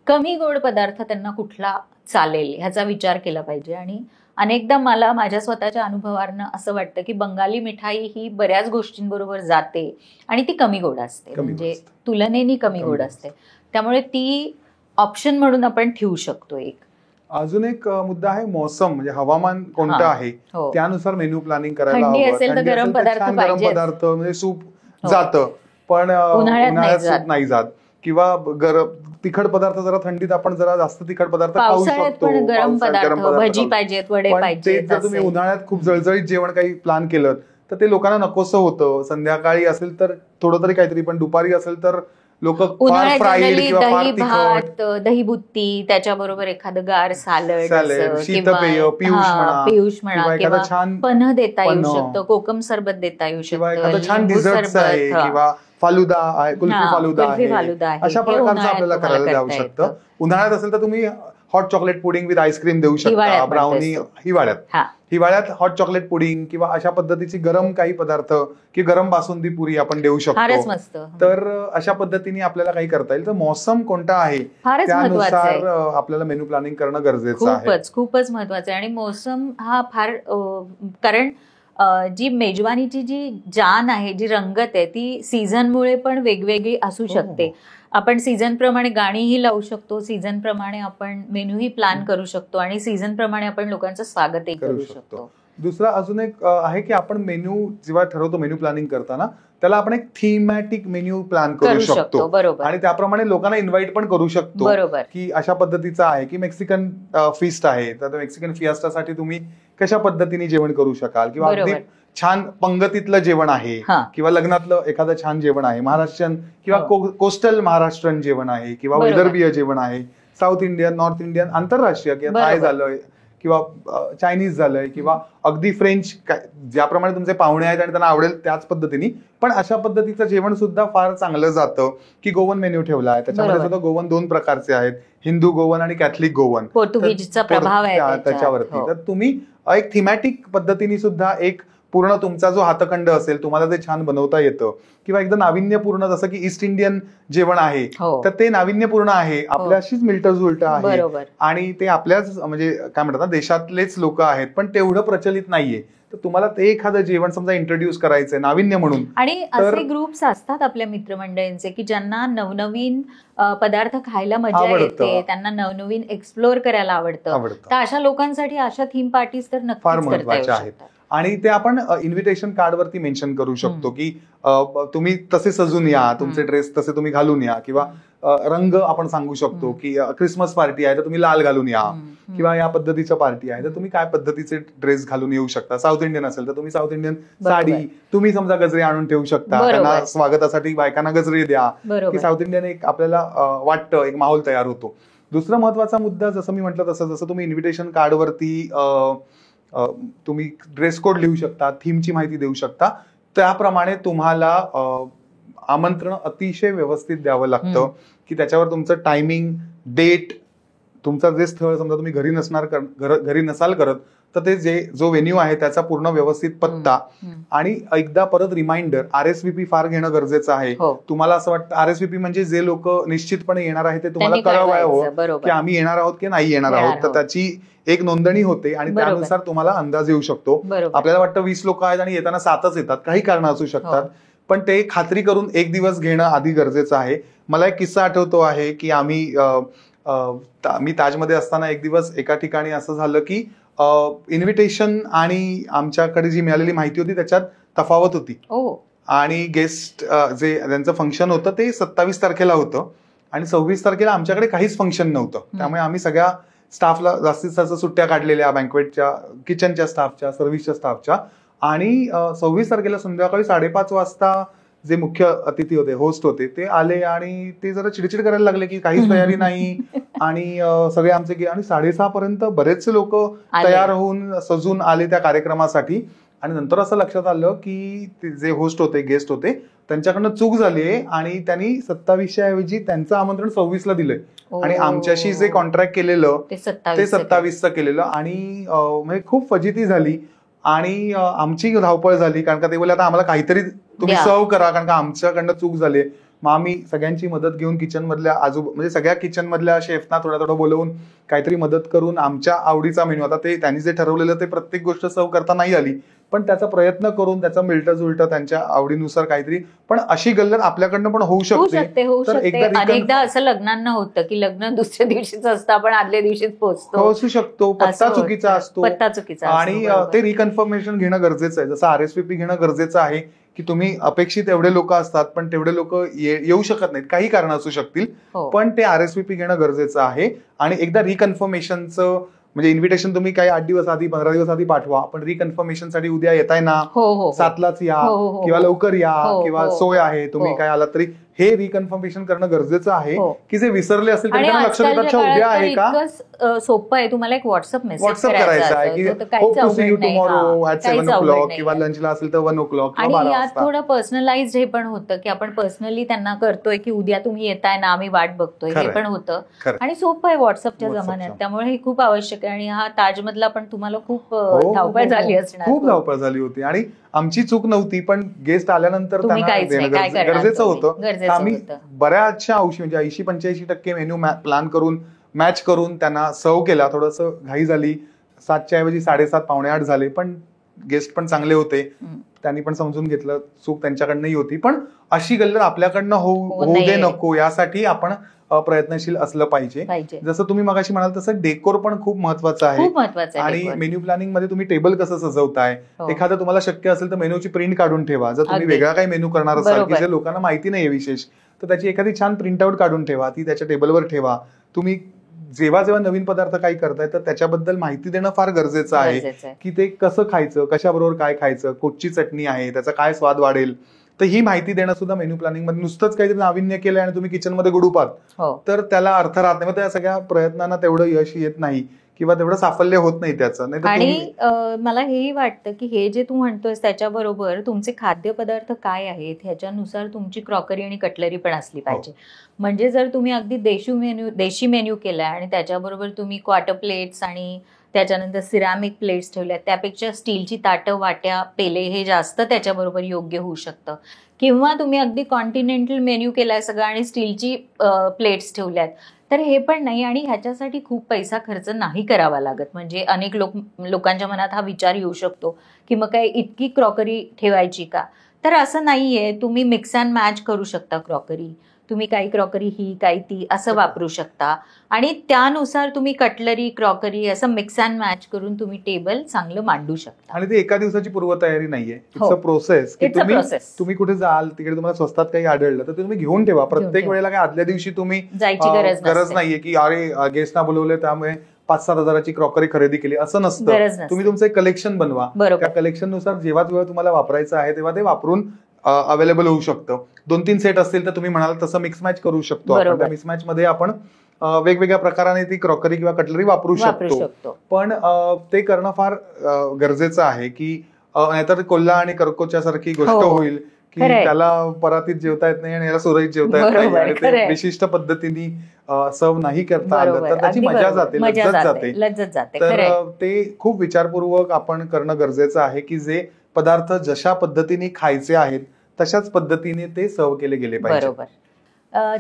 S1: कमी गोड पदार्थ त्यांना कुठला चालेल ह्याचा विचार केला पाहिजे. आणि अनेकदा मला माझ्या स्वतःच्या अनुभवावरनं असं वाटतं की बंगाली मिठाई ही बऱ्याच गोष्टींबरोबर जाते आणि ती कमी गोड असते, म्हणजे तुलनेने कमी गोड असते. त्यामुळे ती ऑप्शन म्हणून आपण ठेवू शकतो. एक
S2: अजून एक मुद्दा आहे मोसम, म्हणजे हवामान कोणतं आहे त्यानुसार मेन्यू प्लॅनिंग करायला
S1: थंडी असेल तर गरम
S2: पदार्थ म्हणजे सूप जातं, पण उन्हाळ्यात सूप नाही जात. किंवा तिखट पदार्थ जरा थंडीत आपण जरा जास्त तिखट पदार्थ खाऊ शकतो,
S1: गरम पदार्थ भजी पाहिजेत, वडे पाहिजेत.
S2: जर तुम्ही उन्हाळ्यात खूप जळजळीत जेवण काही प्लॅन केलं तर ते लोकांना नकोसं होतं. संध्याकाळी असेल तर थोडं तरी काहीतरी, पण दुपारी असेल तर लोक
S1: दही भात, दही बुत्ती, त्याच्याबरोबर एखादं गार सॅलड,
S2: शीतपेय,
S1: पियुष म्हणा किंवा पन्ह देता येऊ शकतं, कोकम सरबत देता येऊ शकतं,
S2: छान डिझर्ट आहे किंवा फालुदा आहे, कुल्फी फालुदा आहे, अशा प्रकारचं आपल्याला करायला जाऊ शकतं. उन्हाळ्यात असेल तर तुम्ही hot chocolate pudding with ice cream देऊ शकता, ब्राउनी. हिवाळ्यात हॉट चॉकलेट पुडिंग किंवा अशा पद्धतीची गरम काही पदार्थ की गरम बासुंदी पुरी आपण देऊ शकतो. तर अशा पद्धतीने आपल्याला काही करता येईल. तर मोसम कोणता आहे त्यानुसार आपल्याला मेन्यू प्लॅनिंग करणं गरजेचं आहे.
S1: खूपच महत्वाचं आहे. आणि मोसम हा फार, कारण जी मेजवानीची जी जान आहे, जी रंगत आहे, ती सीझनमुळे पण वेगवेगळी असू शकते. आपण सीझन प्रमाणे गाणीही लावू शकतो, सीझन प्रमाणे आपण मेन्यूही प्लॅन करू शकतो आणि सीझन प्रमाणे आपण लोकांचं स्वागतही करू शकतो.
S2: दुसरा अजून एक आहे की आपण मेन्यू जेव्हा ठरवतो, मेन्यू प्लॅनिंग करताना त्याला आपण एक थीमॅटिक मेन्यू प्लॅन करू शकतो. आणि त्याप्रमाणे लोकांना इन्व्हाइट पण करू शकतो की अशा पद्धतीचा आहे की मेक्सिकन फीस्ट आहे, तर मेक्सिकन फियास्टासाठी तुम्ही कशा पद्धतीने जेवण करू शकाल, किंवा अगदी छान पंगतीतलं जेवण आहे किंवा लग्नातलं एखादं छान जेवण आहे, महाराष्ट्रीयन किंवा कोस्टल महाराष्ट्रीयन जेवण आहे किंवा विदर्भीय जेवण आहे, साऊथ इंडियन, नॉर्थ इंडियन, आंतरराष्ट्रीय किंवा थाय झालंय किंवा चायनीज झालंय किंवा अगदी फ्रेंच, ज्याप्रमाणे तुमचे पाहुणे आहेत आणि त्यांना आवडेल त्याच पद्धतीने. पण अशा पद्धतीचं जेवण सुद्धा फार चांगलं जातं. की गोवन मेन्यू ठेवला आहे, त्याच्यामध्ये सुद्धा गोवन 2 प्रकारचे आहेत, हिंदू गोवन आणि कॅथलिक गोवन,
S1: पोर्तुगीजचा प्रभाव आहे
S2: त्याच्यावरती. तर तुम्ही एक थीमॅटिक पद्धतीने सुद्धा एक पूर्ण तुमचा जो हातखंड असेल तुम्हाला ते छान बनवता येतं. किंवा एकदम नाविन्यपूर्ण, जसं की ईस्ट इंडियन जेवण आहे तर ते नाविन्यपूर्ण आहे, आपल्याशीच मिळतं जुळतं आहे आणि ते आपल्याच म्हणजे काय म्हणतात ना, देशातलेच लोक आहेत, पण तेवढं प्रचलित नाहीये. तर तुम्हाला ते एखादं जेवण समजा इंट्रोड्यूस करायचंय नाविन्य म्हणून.
S1: आणि असे ग्रुप्स असतात आपल्या मित्रमंडळींचे की ज्यांना नवनवीन पदार्थ खायला मजा येते, त्यांना नवनवीन एक्सप्लोअर करायला आवडतं. तर अशा लोकांसाठी अशा थीम पार्टीज तर नक्कीच करता येऊ शकतात.
S2: आणि ते आपण इन्व्हिटेशन कार्डवरती मेन्शन करू शकतो की तुम्ही तसे सजून या, तुमचे ड्रेस तसे तुम्ही घालून या, किंवा रंग आपण सांगू शकतो की क्रिसमस पार्टी आहे तर तुम्ही लाल घालून या, किंवा या पद्धतीच्या पार्टी आहे तर तुम्ही काय पद्धतीचे ड्रेस घालून येऊ शकता. साऊथ इंडियन असेल तर तुम्ही साऊथ इंडियन साडी, तुम्ही समजा गजरे आणून ठेवू शकता, त्यांना स्वागतासाठी बायकांना गजरे द्या, की साऊथ इंडियन एक आपल्याला वाटतं एक माहोल तयार होतो. दुसरा महत्वाचा मुद्दा, जसं मी म्हटलं तसं, जसं तुम्ही इन्व्हिटेशन कार्डवरती तुम्ही ड्रेस कोड लिहू शकता, थीमची माहिती देऊ शकता, त्याप्रमाणे तुम्हाला आमंत्रण अतिशय व्यवस्थित द्यावं लागतं. की त्याच्यावर तुमचं टायमिंग, डेट, तुमचं जे स्थळ, समजा तुम्ही घरी नसाल करत तर ते जो व्हेन्यू आहे त्याचा पूर्ण व्यवस्थित पत्ता, आणि एकदा परत रिमाइंडर, RSVP फार घेणं गरजेचं आहे. तुम्हाला असं वाटतं RSVP म्हणजे जे लोक निश्चितपणे येणार आहे ते तुम्हाला कळवावं की आम्ही येणार आहोत की नाही येणार आहोत, तर त्याची एक नोंदणी होते आणि त्यानुसार तुम्हाला अंदाज येऊ शकतो. आपल्याला वाटतं 20 लोक आहेत आणि येताना 7च येतात, काही कारण असू शकतात, पण ते खात्री करून एक दिवस घेणं आधी गरजेचं आहे. मला एक किस्सा आठवतो आहे की मी ताजमध्ये असताना एक दिवस एका ठिकाणी असं झालं की इन्व्हिटेशन आणि आमच्याकडे जी मिळालेली माहिती होती त्याच्यात तफावत होती. आणि गेस्ट जे त्यांचं फंक्शन होतं ते 27 तारखेला होतं आणि 26 तारखेला आमच्याकडे काहीच फंक्शन नव्हतं. त्यामुळे आम्ही सगळ्या स्टाफला जास्तीत जास्त सुट्ट्या काढलेल्या, बँक्वेटच्या, किचनच्या स्टाफच्या, सर्व्हिसच्या स्टाफच्या. आणि 26 तारखेला संध्याकाळी 5:30 वाजता जे मुख्य अतिथी होते, होस्ट होते, ते आले आणि ते जरा चिडचिड करायला लागले की काहीच तयारी नाही आणि सगळे आमचे, आणि 6:30 पर्यंत बरेचसे लोक तयार होऊन सजून आले त्या कार्यक्रमासाठी. आणि नंतर असं लक्षात आलं की जे होस्ट होते, गेस्ट होते, त्यांच्याकडनं चूक झालीये आणि त्यांनी 27च्या ऐवजी त्यांचं आमंत्रण 26ला दिलंय आणि आमच्याशी जे कॉन्ट्रॅक्ट केलेलं ते 27चं केलेलं. आणि म्हणजे खूप फजिती झाली आणि आमची धावपळ झाली, कारण का ते बोलले आता आम्हाला काहीतरी तुम्ही सर्व करा, कारण का आमच्याकडनं चूक झाली. मग आम्ही सगळ्यांची मदत घेऊन किचन मधल्या म्हणजे सगळ्या किचन मधल्या शेफना थोडं बोलवून काहीतरी मदत करून आमच्या आवडीचा मेन्यू, आता ते त्यांनी जे ठरवलेलं ते प्रत्येक गोष्ट सर्व करता नाही आली, पण त्याचा प्रयत्न करून त्याचं मिळतं जुळतं त्यांच्या आवडीनुसार काहीतरी, पण अशी गल्लत आपल्याकडनं पण होऊ शकते.
S1: तर अनेकदा असं लग्नांना होतं की लग्न दुसऱ्या दिवशीच असतं, आपण आदल्या दिवशीच
S2: पोहोचू शकतो, पत्ता चुकीचा असतो, आणि ते रिकन्फर्मेशन घेणं गरजेचं आहे. जसं RSVP घेणं गरजेचं आहे की तुम्ही अपेक्षित एवढे लोक असतात पण तेवढे लोक येऊ शकत नाहीत, काही कारण असू शकतील, पण ते RSVP घेणं गरजेचं आहे. आणि एकदा रिकन्फर्मेशनचं म्हणजे इन्व्हिटेशन तुम्ही काही 8 दिवस आधी 15 दिवस आधी पाठवा, पण रिकन्फर्मेशन साठी उद्या येताय ना, 7लाच या किंवा लवकर या किंवा सोय आहे, तुम्ही काय आलात तरी हे रिकन्फर्मेशन करणं गरजेचं आहे की जे विसरले असतील त्यांना लक्षात येतात उद्या आहे का.
S1: सोपं आहे, तुम्हाला एक व्हॉट्सअप
S2: करायचा आहे की hope to see you tomorrow at 7 o'clock किंवा लंचला असेल तर 1 o'clock किंवा 12 वाजता.
S1: आणि यात थोडं पर्सनलाइज्ड हे पण होतं की आपण पर्सनली त्यांना करतोय की उद्या तुम्ही येताय ना, आम्ही वाट बघतोय, हे पण होतं. आणि सोपं आहे व्हॉट्सअपच्या जमान्यात, त्यामुळे हे खूप आवश्यक आहे. आणि हा ताजमधला पण तुम्हाला खूप धावपळ झाली असणार,
S2: खूप धावपळ झाली होती. आणि आमची चूक नव्हती, पण गेस्ट आल्यानंतर त्यांना गरजेचं होतं. आम्ही बऱ्याचशा म्हणजे 80-85% मेन्यू प्लॅन करून मॅच करून त्यांना सर्व केला. थोडंसं घाई झाली, 7च्या ऐवजी 7:30 पावणे 8 झाले, पण गेस्ट पण चांगले होते, त्यांनी पण समजून घेतलं, चूक त्यांच्याकडनंही होती. पण अशी गल्लत आपल्याकडनं होऊ दे नको, यासाठी आपण प्रयत्नशील असलं पाहिजे. जसं तुम्ही मगाशी म्हणाल तसं डेकोर पण खूप महत्वाचं आहे. आणि मेन्यू प्लॅनिंग मध्ये तुम्ही टेबल कसं सजवताय, एखादं तुम्हाला शक्य असेल तर मेन्यूची प्रिंट काढून ठेवा. जर तुम्ही वेगळा काही मेन्यू करणार असाल की जे लोकांना माहिती नाहीये विशेष, तर त्याची एखादी छान प्रिंटआउट काढून ठेवा, ती त्याच्या टेबलवर ठेवा. तुम्ही जेव्हा नवीन पदार्थ काही करताय तर त्याच्याबद्दल माहिती देणं फार गरजेचं आहे की ते कसं खायचं, कशाबरोबर काय खायचं, कोणची चटणी आहे, त्याचा काय स्वाद वाढेल. तर ही माहिती देणं सुद्धा मेन्यू प्लॅनिंग मध्ये, नुसतंच काहीतरी नाविन्य केलंय आणि तुम्ही किचनमध्ये गुडूपात तर त्याला अर्थ राहत नाही. मग त्या सगळ्या प्रयत्नांना तेवढं यश येत नाही किंवा तेवढं साफल्य होत नाही त्याचं.
S1: आणि मला हेही वाटतं की हे जे तू म्हणतोयस त्याच्याबरोबर तुमचे खाद्यपदार्थ काय आहेत ह्याच्यानुसार तुमची क्रॉकरी आणि कटलरी पण असली पाहिजे. म्हणजे जर तुम्ही अगदी देशी मेन्यू केलाय आणि त्याच्याबरोबर तुम्ही क्वार्टर प्लेट्स आणि त्याच्यानंतर सिरॅमिक प्लेट्स ठेवल्यात, त्यापेक्षा स्टीलची ताटं, वाट्या, पेले हे जास्त त्याच्याबरोबर योग्य होऊ शकतं. किंवा तुम्ही अगदी कॉन्टिनेंटल मेन्यू केलाय सगळं आणि स्टीलची प्लेट्स ठेवल्यात, तर हे पण नाही. आणि ह्याच्यासाठी खूप पैसा खर्च नाही करावा लागत. म्हणजे अनेक लोकांच्या मनात हा विचार येऊ शकतो की मग काय इतकी क्रॉकरी ठेवायची का, तर असं नाहीये. तुम्ही मिक्स अँड मॅच करू शकता क्रॉकरी. तुम्ही काही क्रॉकरी ही काही ती असं वापरू शकता आणि त्यानुसार तुम्ही कटलरी, क्रॉकरी असं मिक्स अँड मॅच करून तुम्ही टेबल चांगलं मांडू शकता.
S2: आणि ते एका दिवसाची पूर्वतयारी नाहीये, इट्स अ प्रोसेस. तुम्ही कुठे जाल तिकडे तुम्हाला स्वस्तात काही आढळलं तर तुम्ही घेऊन ठेवा. प्रत्येक वेळेला काय आदल्या दिवशी तुम्ही
S1: जायची गरज
S2: नाहीये की अरे गेस्टना बोलवले त्यामुळे 5-7 हजाराची क्रॉकरी खरेदी केली, असं नसतं. तुम्ही तुमचं एक कलेक्शन बनवा, त्या कलेक्शन नुसार जेव्हा तुम्हाला वापरायचं आहे तेव्हा ते वापरून अवेलेबल होऊ शकतं. 2-3 सेट असतील तर तुम्ही म्हणाल तसं मिक्स मॅच करू शकतो आपण. त्या मिक्स मॅच मध्ये आपण वेगवेगळ्या प्रकाराने ती क्रॉकरी किंवा कटलरी वापरू शकतो. पण ते करणं फार गरजेचं आहे की नाहीतर कोल्हा आणि कर्कोच्या सारखी गोष्ट होईल की त्याला परातीत जेवता येत नाही आणि याला सुरळीत जेवता येत नाही आणि ते विशिष्ट पद्धतीने सर्व नाही करता आलं तर त्याची मजा जाते, लज्जत जाते. तर ते खूप विचारपूर्वक आपण करणं गरजेचं आहे की जे पदार्थ जशा पद्धतीने खायचे आहेत तशाच पद्धतीने ते सर्व केले गेले पाहिजे.
S1: बरोबर.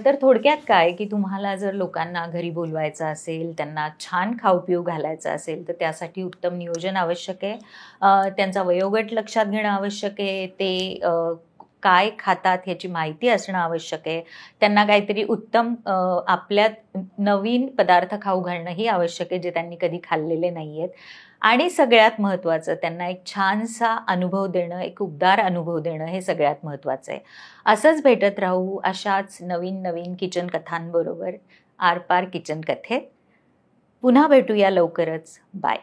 S1: तर थोडक्यात काय की तुम्हाला जर लोकांना घरी बोलवायचं असेल, त्यांना छान खाऊ पिऊ घालायचं असेल तर त्यासाठी उत्तम नियोजन आवश्यक आहे. त्यांचा वयोगट लक्षात घेणं आवश्यक आहे. ते काय खातात ह्याची माहिती असणं आवश्यक आहे. त्यांना काहीतरी उत्तम आपल्यात नवीन पदार्थ खाऊ घालणंही आवश्यक आहे जे त्यांनी कधी खाल्लेले नाहीयेत. आणि सगळ्यात महत्त्वाचं त्यांना एक छानसा अनुभव देणं, एक उबदार अनुभव देणं हे सगळ्यात महत्त्वाचं आहे. असंच भेटत राहू अशाच नवीन किचन कथांबरोबर आरपार किचन कथेत. पुन्हा भेटूया लवकरच. बाय.